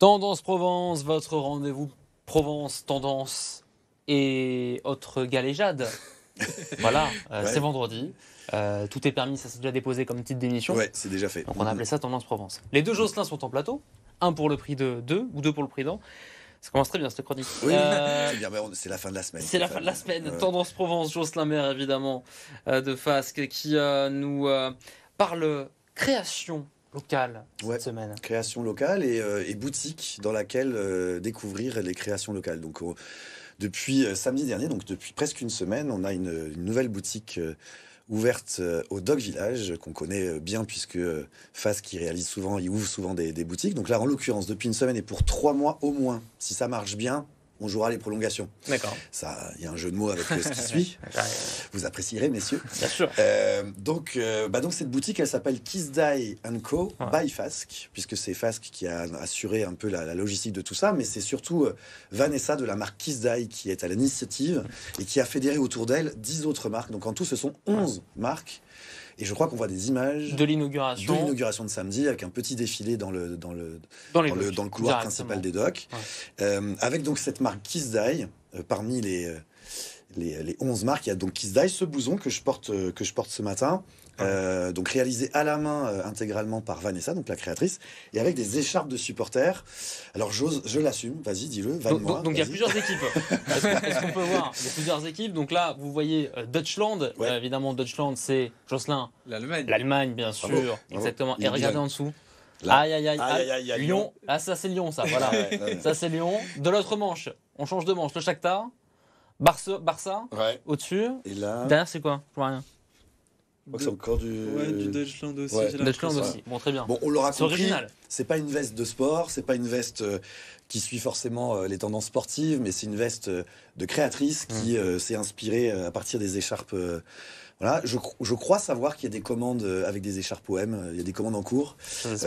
Tendance Provence, votre rendez-vous Provence, tendance et autres galéjades. Voilà, c'est vendredi. Tout est permis, ça s'est déjà déposé comme titre d'émission. Ouais, c'est déjà fait. Donc on a appelé ça Tendance Provence. Les deux Jocelyn sont en plateau. Un pour le prix de deux, ou deux pour le prix d'un. Ça commence très bien cette chronique. Oui, c'est bien, c'est la fin de la semaine. C'est la fin de la semaine. Tendance Provence, Jocelyn Maire évidemment, de Fasque, qui nous parle création locale cette semaine. Création locale et boutique dans laquelle découvrir les créations locales. Donc depuis samedi dernier, donc depuis presque une semaine, on a une nouvelle boutique ouverte au Dog Village, qu'on connaît bien puisque Fasque qui réalise souvent, il ouvre souvent des boutiques. Donc là, en l'occurrence, depuis une semaine et pour 3 mois au moins, si ça marche bien, on jouera les prolongations. D'accord. Ça, il y a un jeu de mots avec ce qui suit. Vous apprécierez, messieurs. Bien sûr. Donc cette boutique, elle s'appelle Kiss Die Co by Fasque, puisque c'est Fasque qui a assuré un peu la logistique de tout ça, mais c'est surtout Vanessa de la marque Kiss Die qui est à l'initiative et qui a fédéré autour d'elle 10 autres marques. Donc en tout, ce sont 11 marques. Et je crois qu'on voit des images de l'inauguration de samedi avec un petit défilé dans le couloir principal des docks, avec donc cette marque Kiss Die parmi les 11 marques. Il y a donc Kiss Die, ce blouson que je porte ce matin, donc réalisé à la main intégralement par Vanessa, donc la créatrice, et avec des écharpes de supporters. Alors je l'assume, vas-y, dis-le. Donc il y a plusieurs équipes. Est-ce qu'on peut voir? Il y a plusieurs équipes. Donc là, vous voyez Deutschland. Évidemment, Deutschland, c'est Jocelyn. L'Allemagne, bien sûr. Bravo. Exactement. Et regardez en dessous. Là. Aïe, Lyon. Ah, ça c'est Lyon, ça. Voilà. Ça c'est Lyon. De l'autre manche, on change de manche. Le Shakhtar. Barça. Au-dessus. Et là. Derrière, c'est quoi? Je vois rien. Je crois que c'est encore du Deutschland aussi. Deutschland aussi. Bon, très bien. Bon, on l'aura compris. Original. C'est pas une veste de sport, c'est pas une veste qui suit forcément les tendances sportives, mais c'est une veste de créatrice qui s'est inspirée à partir des écharpes. Voilà, je crois savoir qu'il y a des commandes avec des écharpes OM, il y a des commandes en cours,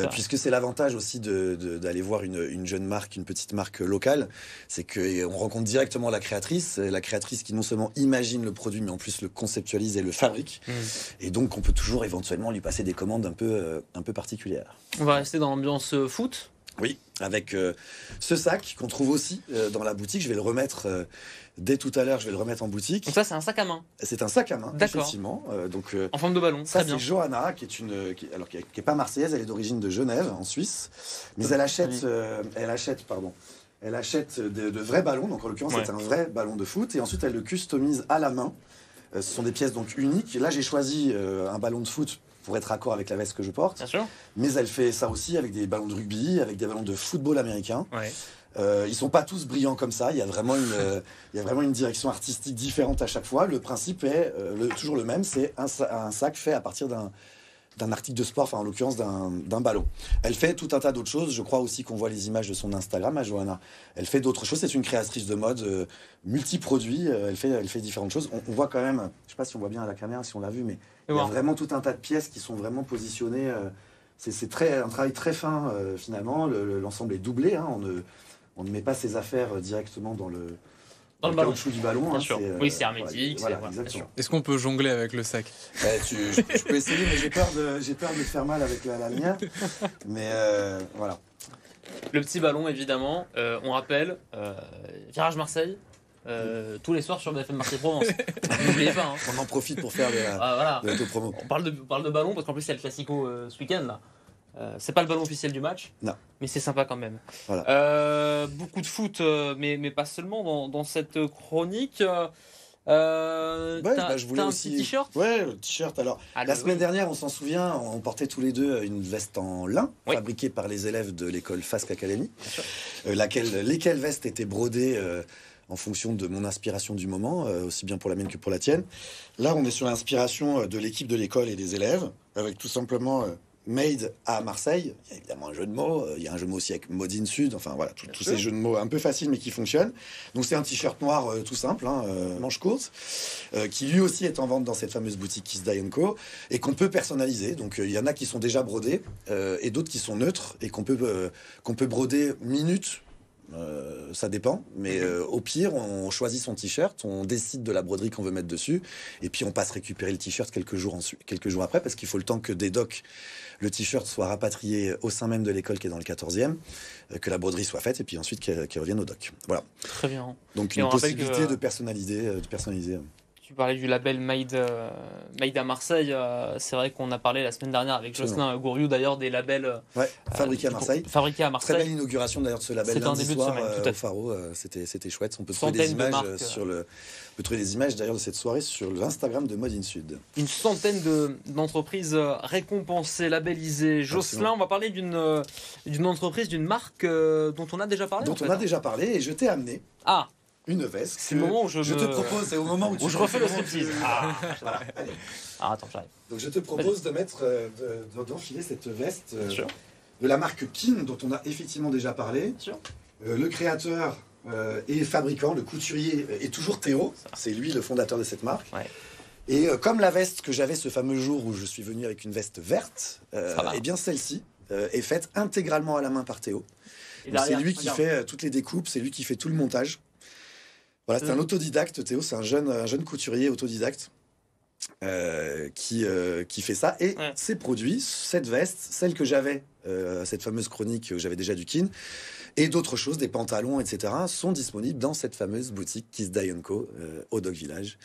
puisque c'est l'avantage aussi d'aller voir une jeune marque, une petite marque locale, c'est qu'on rencontre directement la créatrice qui non seulement imagine le produit, mais en plus le conceptualise et le fabrique. Et donc on peut toujours éventuellement lui passer des commandes un peu particulières. On va rester dans l'ambiance foot. Oui, avec ce sac qu'on trouve aussi dans la boutique. Je vais le remettre dès tout à l'heure, je vais le remettre en boutique. Donc ça, c'est un sac à main. C'est un sac à main, effectivement. En forme de ballon, ça, très bien. C'est Johanna, qui est pas marseillaise, elle est d'origine de Genève, en Suisse. Mais elle achète de vrais ballons. Donc en l'occurrence, c'est un vrai ballon de foot. Et ensuite, elle le customise à la main. Ce sont des pièces donc uniques. Là, j'ai choisi un ballon de foot pour être raccord avec la veste que je porte. Bien sûr. Mais elle fait ça aussi avec des ballons de rugby, avec des ballons de football américain. Ils sont pas tous brillants comme ça. Il y a vraiment une direction artistique différente à chaque fois. Le principe est toujours le même. C'est un sac fait à partir d'un article de sport, enfin en l'occurrence d'un ballon. Elle fait tout un tas d'autres choses. Je crois aussi qu'on voit les images de son Instagram à Johanna. Elle fait d'autres choses. C'est une créatrice de mode multi-produits. Elle fait différentes choses. On voit quand même, je sais pas si on voit bien à la caméra, si on l'a vu, mais il y a vraiment tout un tas de pièces qui sont vraiment positionnées. C'est un travail très fin finalement. L'ensemble est doublé. Hein. On ne met pas ses affaires directement dans le caoutchouc du ballon. Bien sûr. Oui, c'est hermétique. Voilà, exactement. Est-ce qu'on peut jongler avec le sac? Je peux essayer, mais j'ai peur de me faire mal avec la lumière. Mais voilà. Le petit ballon, évidemment. On rappelle, Virage Marseille. Tous les soirs sur BFM Marseille Provence. N'oubliez pas. Hein. On en profite pour faire de l'autopromo. On parle de ballon parce qu'en plus, il y a le Classico ce week-end là. C'est pas le ballon officiel du match, non. Mais c'est sympa quand même. Voilà. Beaucoup de foot, mais pas seulement dans cette chronique. Je voulais un aussi petit t-shirt. Ouais, le t-shirt. Alors, la semaine dernière, on s'en souvient, on portait tous les deux une veste en lin, fabriquée par les élèves de l'école Fasque Academy, lesquelles vestes étaient brodées en fonction de mon inspiration du moment, aussi bien pour la mienne que pour la tienne. Là, on est sur l'inspiration de l'équipe de l'école et des élèves, avec tout simplement Made à Marseille. Il y a évidemment un jeu de mots. Il y a un jeu de mots aussi avec Mode in Sud. Enfin voilà, tous ces jeux de mots un peu faciles mais qui fonctionnent. Donc c'est un t-shirt noir tout simple, manche courte, qui lui aussi est en vente dans cette fameuse boutique Kiss Die Co. et qu'on peut personnaliser. Donc il y en a qui sont déjà brodés et d'autres qui sont neutres et qu'on peut broder minute ça dépend. Mais au pire, on choisit son t-shirt, on décide de la broderie qu'on veut mettre dessus, et puis on passe récupérer le t-shirt quelques jours après, parce qu'il faut le temps que des docks, le t-shirt soit rapatrié au sein même de l'école qui est dans le 14e, que la broderie soit faite, et puis ensuite qu'elle revienne au dock. Voilà. Très bien. Donc une possibilité de personnaliser. Tu parlais du label Made à Marseille. C'est vrai qu'on a parlé la semaine dernière avec Jocelyn Gouriou d'ailleurs des labels fabriqués à Marseille. Fabriqués à Marseille. Très belle inauguration d'ailleurs de ce label lundi soir au Faro. C'était chouette. On peut trouver des images on peut trouver des images d'ailleurs de cette soirée sur l'Instagram de Mode in Sud. Une centaine d'entreprises récompensées, labellisées. Jocelyn, on va parler d'une entreprise, d'une marque dont on a déjà parlé. On a déjà parlé et je t'ai amené. Une veste. C'est le moment où je te propose, c'est au moment où je refais le striptease. Voilà. Allez. Attends, j'arrive. Donc je te propose de mettre, d'enfiler cette veste de la marque Kin, dont on a effectivement déjà parlé. Le créateur et fabricant, le couturier est toujours Théo. C'est lui le fondateur de cette marque. Ouais. Et comme la veste que j'avais ce fameux jour où je suis venu avec une veste verte, et bien celle-ci est faite intégralement à la main par Théo. C'est lui qui fait toutes les découpes, c'est lui qui fait tout le montage. Voilà, c'est un autodidacte, Théo, c'est un jeune couturier autodidacte qui fait ça. Et ces produits, cette veste, celle que j'avais, cette fameuse chronique où j'avais déjà du Kin, et d'autres choses, des pantalons, etc., sont disponibles dans cette fameuse boutique Kiss Dye & Co au Dog Village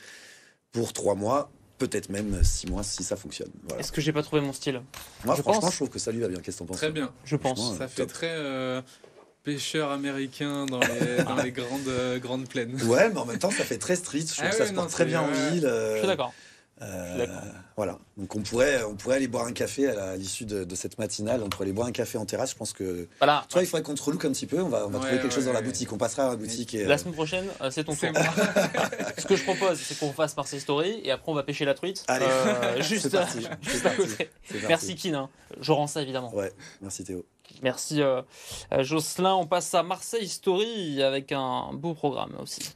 pour 3 mois, peut-être même 6 mois si ça fonctionne. Voilà. Est-ce que j'ai pas trouvé mon style? Moi, franchement, je trouve que ça lui va bien. Qu'est-ce que t'en penses? Très bien. Je pense. Ça fait très... pêcheur américain dans les grandes plaines. Ouais, mais en même temps, ça fait très street. Je trouve que ça se porte très bien en ville. Je suis d'accord. Voilà. Donc on pourrait aller boire un café à l'issue de cette matinale. On pourrait aller boire un café en terrasse. Je pense que. Voilà. Tu vois, il faudrait qu'on te relook un petit peu. On va trouver quelque chose dans la boutique. On passera à la boutique. La semaine prochaine, c'est ton tour. Ce que je propose, c'est qu'on fasse Marseille Story et après on va pêcher la truite. Allez. Juste à côté. Merci Kin. Je rends ça évidemment. Ouais. Merci Théo. Merci Jocelyn. On passe à Marseille Story avec un beau programme aussi.